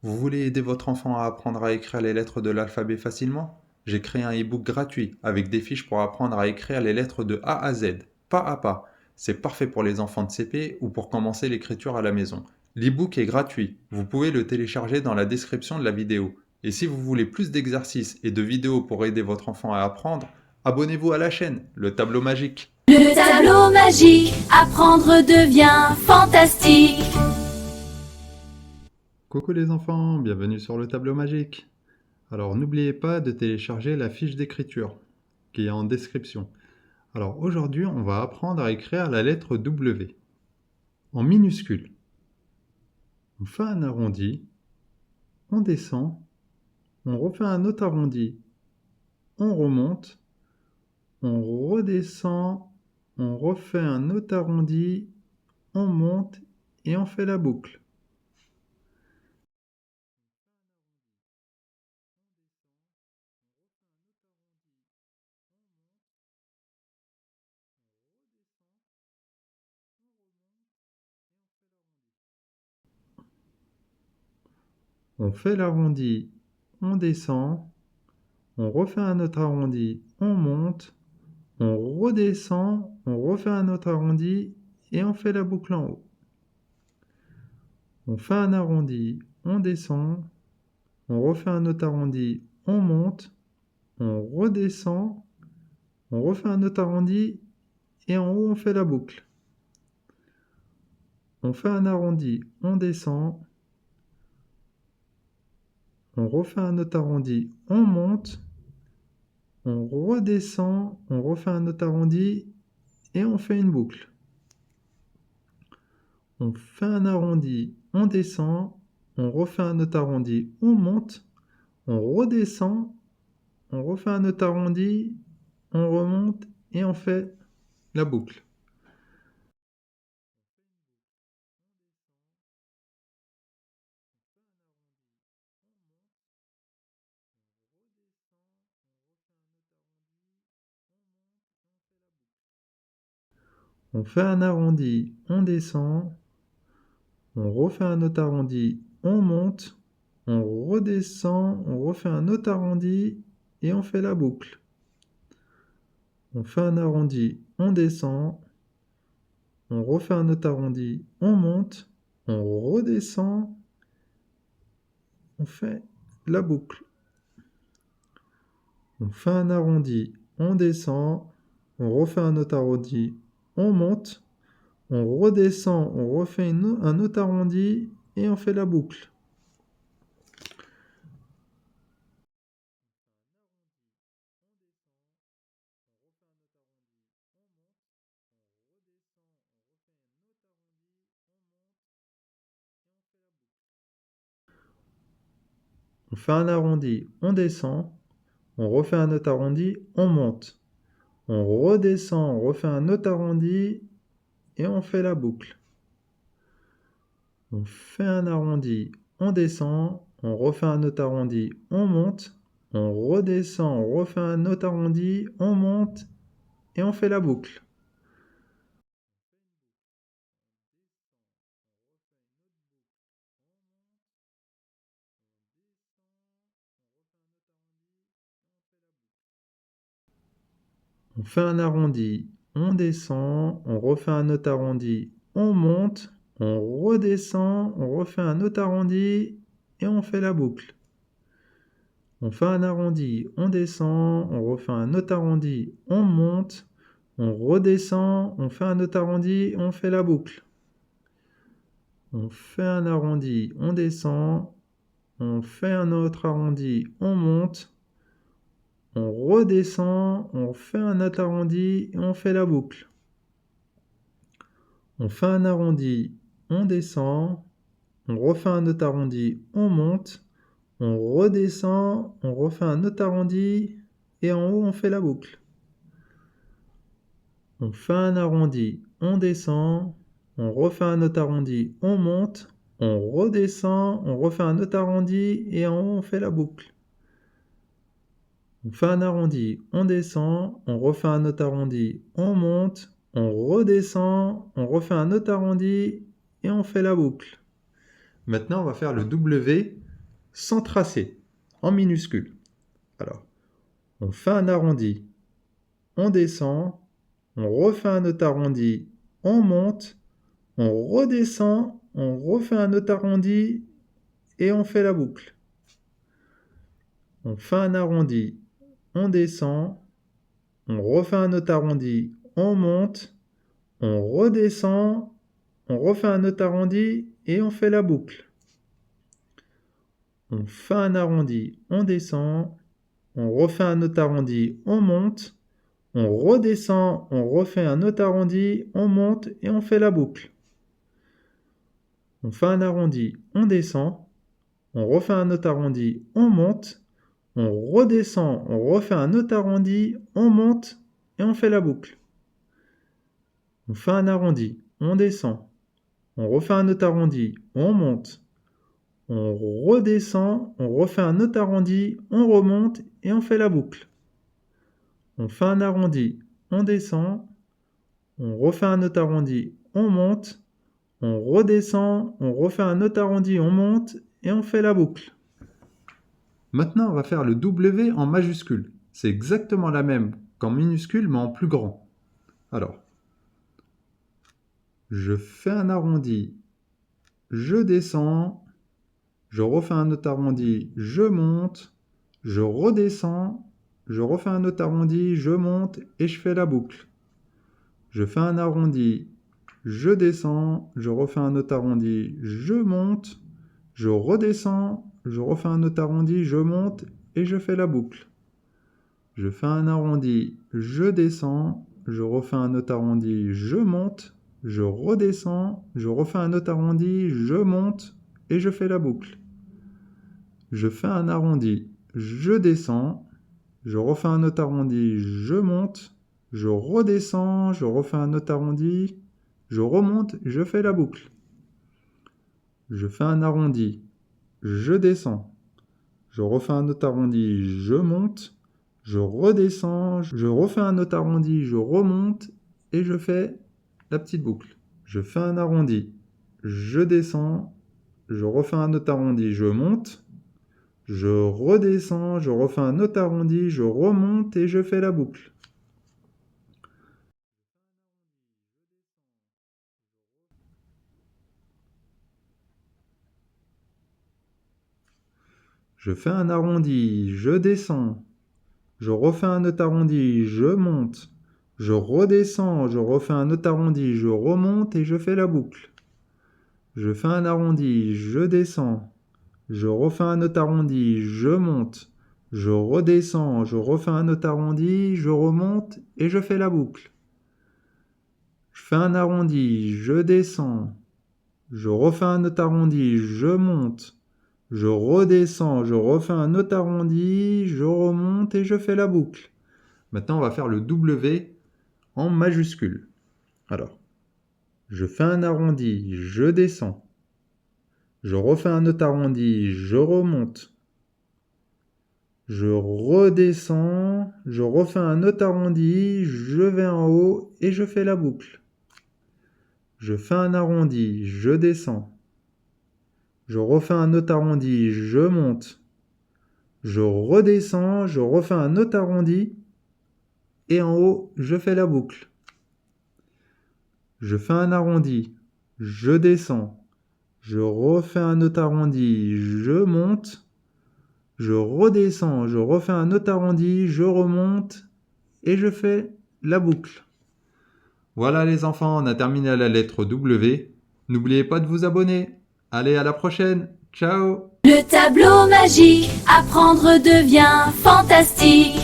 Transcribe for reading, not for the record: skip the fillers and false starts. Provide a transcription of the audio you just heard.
Vous voulez aider votre enfant à apprendre à écrire les lettres de l'alphabet facilement? J'ai créé un e-book gratuit avec des fiches pour apprendre à écrire les lettres de A à Z, pas à pas. C'est parfait pour les enfants de CP ou pour commencer l'écriture à la maison. L'e-book est gratuit. Vous pouvez le télécharger dans la description de la vidéo. Et si vous voulez plus d'exercices et de vidéos pour aider votre enfant à apprendre, abonnez-vous à la chaîne, le tableau magique. Le tableau magique, apprendre devient fantastique. Coucou les enfants, bienvenue sur le tableau magique. Alors n'oubliez pas de télécharger la fiche d'écriture qui est en description. Alors aujourd'hui, on va apprendre à écrire la lettre W en minuscule. On fait un arrondi, on descend, on refait un autre arrondi, on remonte, on redescend, on refait un autre arrondi, on monte et on fait la boucle. On fait l'arrondi, on descend, on refait un autre arrondi, on monte, on redescend, on refait un autre arrondi et on fait la boucle en haut. On fait un arrondi, on descend, on refait un autre arrondi, on monte, on redescend, on refait un autre arrondi et en haut on fait la boucle. On fait un arrondi, on descend, on refait un autre arrondi, on monte, on redescend, on refait un autre arrondi et on fait une boucle. On fait un arrondi, on descend, on refait un autre arrondi, on monte, on redescend, on refait un autre arrondi, on remonte et on fait la boucle. On fait un arrondi, on descend, on refait un autre arrondi, on monte, on redescend, on refait un autre arrondi et on fait la boucle. On fait un arrondi, on descend, on refait un autre arrondi, on monte, on redescend, on fait la boucle. On fait un arrondi, on descend, on refait un autre arrondi, on monte, on redescend, on refait un autre arrondi et on fait la boucle. On fait un arrondi, on descend, on refait un autre arrondi, on monte. On redescend, on refait un autre arrondi et on fait la boucle. On fait un arrondi, on descend, on refait un autre arrondi, on monte, on redescend, on refait un autre arrondi, on monte et on fait la boucle. On fait un arrondi, on descend, on refait un autre arrondi, on monte, on redescend, on refait un autre arrondi et on fait la boucle. On fait un arrondi, on descend, on refait un autre arrondi, on monte, on redescend, on fait un autre arrondi, on fait la boucle. On fait un arrondi, on descend, on fait un autre arrondi, on monte, on redescend, on fait un autre arrondi et on fait la boucle. On fait un arrondi, on descend, on refait un autre arrondi, on monte, on redescend, on refait un autre arrondi et en haut on fait la boucle. On fait un arrondi, on descend, on refait un autre arrondi, on monte, on redescend, on refait un autre arrondi et en haut on fait la boucle. On fait un arrondi, on descend, on refait un autre arrondi, on monte, on redescend, on refait un autre arrondi et on fait la boucle. Maintenant, on va faire le W sans tracer, en minuscule. Alors, on fait un arrondi, on descend, on refait un autre arrondi, on monte, on redescend, on refait un autre arrondi et on fait la boucle. On fait un arrondi, on descend, on refait un autre arrondi, on monte, on redescend, on refait un autre arrondi et on fait la boucle. On fait un arrondi, on descend, on refait un autre arrondi, on monte, on redescend, on refait un autre arrondi, on monte et on fait la boucle. On fait un arrondi, on descend, on refait un autre arrondi, on monte, on redescend, on refait un autre arrondi, on monte et on fait la boucle. On fait un arrondi, on descend, on refait un autre arrondi, on monte, on redescend, on refait un autre arrondi, on remonte et on fait la boucle. On fait un arrondi, on descend, on refait un autre arrondi, on monte, on redescend, on refait un autre arrondi, on monte et on fait la boucle. Maintenant, on va faire le W en majuscule. C'est exactement la même qu'en minuscule, mais en plus grand. Alors, je fais un arrondi, je descends, je refais un autre arrondi, je monte, je redescends, je refais un autre arrondi, je monte et je fais la boucle. Je fais un arrondi, je descends, je refais un autre arrondi, je monte, je redescends, je refais un autre arrondi, je monte et je fais la boucle. Je fais un arrondi, je descends, je refais un autre arrondi, je monte, je redescends, je refais un autre arrondi, je monte et je fais la boucle. Je fais un arrondi, je descends, je refais un autre arrondi, je monte, je redescends, je refais un autre arrondi, je remonte, je fais la boucle. Je fais un arrondi, je descends, je refais un autre arrondi, je monte, je redescends, je refais un autre arrondi, je remonte et je fais la petite boucle. Je fais un arrondi, je descends, je refais un autre arrondi, je monte, je redescends, je refais un autre arrondi, je remonte et je fais la boucle. Je fais un arrondi, je descends, je refais un autre arrondi, je monte, je redescends, je refais un autre arrondi, je remonte et je fais la boucle. Je fais un arrondi, je descends, je refais un autre arrondi, je monte, je redescends, je refais un autre arrondi, je remonte et je fais la boucle. Je fais un arrondi, je descends, je refais un autre arrondi, je monte, je redescends, je refais un autre arrondi, je remonte et je fais la boucle. Maintenant, on va faire le W en majuscule. Alors, je fais un arrondi, je descends, je refais un autre arrondi, je remonte, je redescends, je refais un autre arrondi, je vais en haut et je fais la boucle. Je fais un arrondi, je descends, je refais un autre arrondi, je monte, je redescends, je refais un autre arrondi et en haut, je fais la boucle. Je fais un arrondi, je descends, je refais un autre arrondi, je monte, je redescends, je refais un autre arrondi, je remonte et je fais la boucle. Voilà les enfants, on a terminé la lettre W. N'oubliez pas de vous abonner. Allez, à la prochaine. Ciao! Le tableau magique, apprendre devient fantastique.